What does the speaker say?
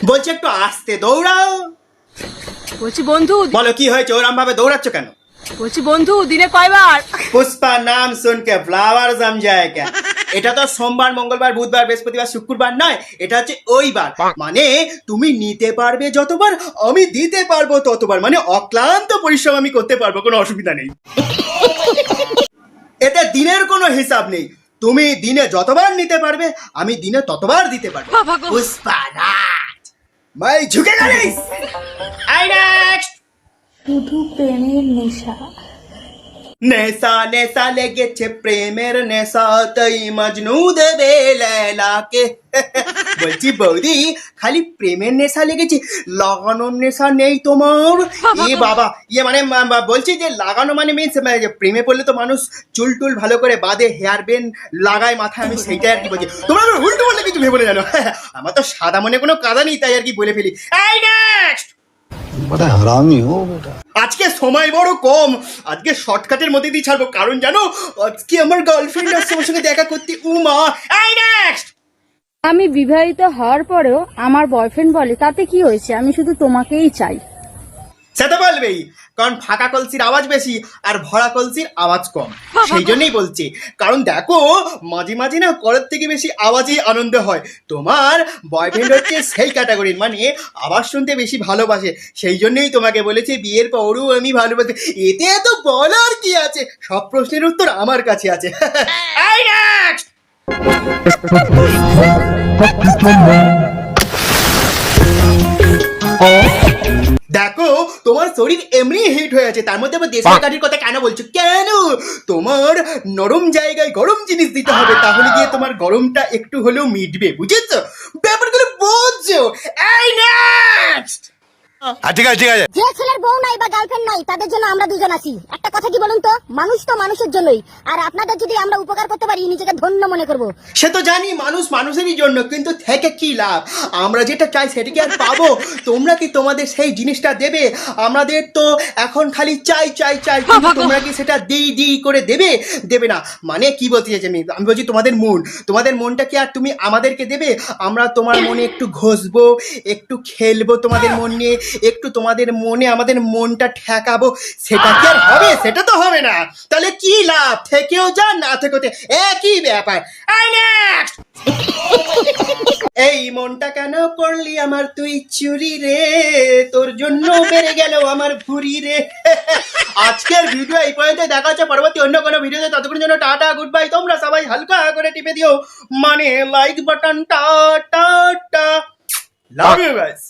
বলছি একটু আস্তে দৌড়াও। বলছি বন্ধু বলো কি হয়েছে, ওরম ভাবে দৌড়াচ্ছ কেন? বলছি বন্ধু দিনে কয়বার? পুষ্পা নাম শুনকে ফ্লাওয়ার জম যায় কে? এটা তো সোমবার, মঙ্গলবার, বুধবার, বৃহস্পতিবার, শুক্রবার নয়, এটা হচ্ছে ওই বার। মানে তুমি নিতে পারবে যতবার, আমি দিতে পারবো ততবার। মানে অক্লান্ত পরিশ্রম আমি করতে পারবো, কোনো অসুবিধা নেই। এতে দিনের কোনো হিসাব নেই। তুমি দিনে যতবার নিতে পারবে, আমি দিনে ততবার দিতে পারবো। বাবা গো। পুষ্পা রাজ ভাই ঝুঁকে গেলিস। I next. শুধু প্রেমের নেশা। নেশা নেশা লেগেছে প্রেমের নেশা, তাই মজনু দেবে লেলাকে। বলছি বৌদি, খালি প্রেমের নেশা লেগেছে, লাগানোর নেশা নেই তোমার? এ বাবা, ইয়ে মানে বলছি যে লাগানো মানে মিনস প্রেমে পড়লে তো মানুষ চুল টুল ভালো করে বাঁধে, হেয়ার বেন লাগায় মাথায়, আমি সেইটাই আর কি বলছি। তোমরা উল্টো বললে কিছু ভেবে জানো, আমার তো সাদা মনে কোনো কাদা নেই, তাই আর কি বলে ফেলি। এই নেক্সট। बड़ा हरामी हो बेटा। আজকে সময় বড় কম, আজকে শর্টকাটের মধ্যে দিয়ে ছাড়বো, কারণ জানো আজকে আমার গার্লফ্রেন্ড আসছে আমার সঙ্গে দেখা করতে। উমা। এই নেক্সট। আমি বিবাহিত হওয়ার পরেও আমার বয়ফ্রেন্ড বলে তাতে কি হয়েছে, আমি শুধু তোমাকেই চাই। সে তো বলবেই, কারণ ফাঁকা কলসির আওয়াজ বেশি আর ভরা কলসির আওয়াজ কম, সেই জন্যই বলছি। কারণ দেখো মাঝে মাঝে না কলের থেকে বেশি আওয়াজই আনন্দ হয়। তোমার বয়ফ্রেন্ড হচ্ছে সেই ক্যাটাগরির, মানে আওয়াজ শুনতে বেশি ভালোবাসে, সেই জন্যই তোমাকে বলেছি বিয়ের পরও আমি ভালোবাসি। এতে এত বলার কি আছে, সব প্রশ্নের উত্তর আমার কাছে আছে। এই next! দেখো তোমার শরীর এমনি হিট হয়ে আছে, তার মধ্যে আবার দেশের গাড়ির কথা কেন বলছো? কেন? তোমার নরম জায়গায় গরম জিনিস দিতে হবে, তাহলে গিয়ে তোমার গরমটা একটু হলেও মিটবে, বুঝেছো? ব্যাপারগুলো বুঝছো? এই নেক্সট। ঠিক আছে ঠিক আছে। যে ছেলের বউ নাই বা গার্লফ্রেন্ড নাই তাদের জন্য আমরা দুজন আছি। একটা কথা কি বলুন তো, মানুষ তো মানুষের জন্যই, আর আপনাদের যদি আমরা উপকার করতে পারি নিজেকে ধন্য মনে করব। সে তো জানি মানুষ মানুষেরই জন্য, কিন্তু থেকে কি লাভ? আমরা যেটা চাই সেটা কি আর পাবো? তোমরা কি তোমাদের সেই জিনিসটা দেবে? আমাদের তো এখন খালি চাই চাই চাই, কিন্তু তোমরা কি সেটা দিই দিই করে দেবে? দেবে না। মানে কি বলতে চাইছি আমি বলছি তোমাদের মনটা কি আর তুমি আমাদেরকে দেবে? আমরা তোমার মনে একটু ঘষবো, একটু খেলবো তোমাদের মন নিয়ে, একটু তোমাদের মনে আমাদের মনটা ঠেকাবো, সেটা কি আর হবে? সেটা তো হবে না। তাহলে কি লাভ? থেকেও যা না থেকেও একই ব্যাপার। এই নেক্সট। এই মনটা কেন করলি আমার তুই চুরি রে, তোর জন্য বেড়ে গেল আমার ভুরি রে। আজকের ভিডিও এই পর্যন্ত, দেখা হচ্ছে পরবর্তী অন্য কোনো ভিডিওতে। ততক্ষণের জন্য টাটা, গুড বাই। তোমরা সবাই হালকা করে টিপে দিও মানে লাইক বাটন। টা টা টা। Love you guys.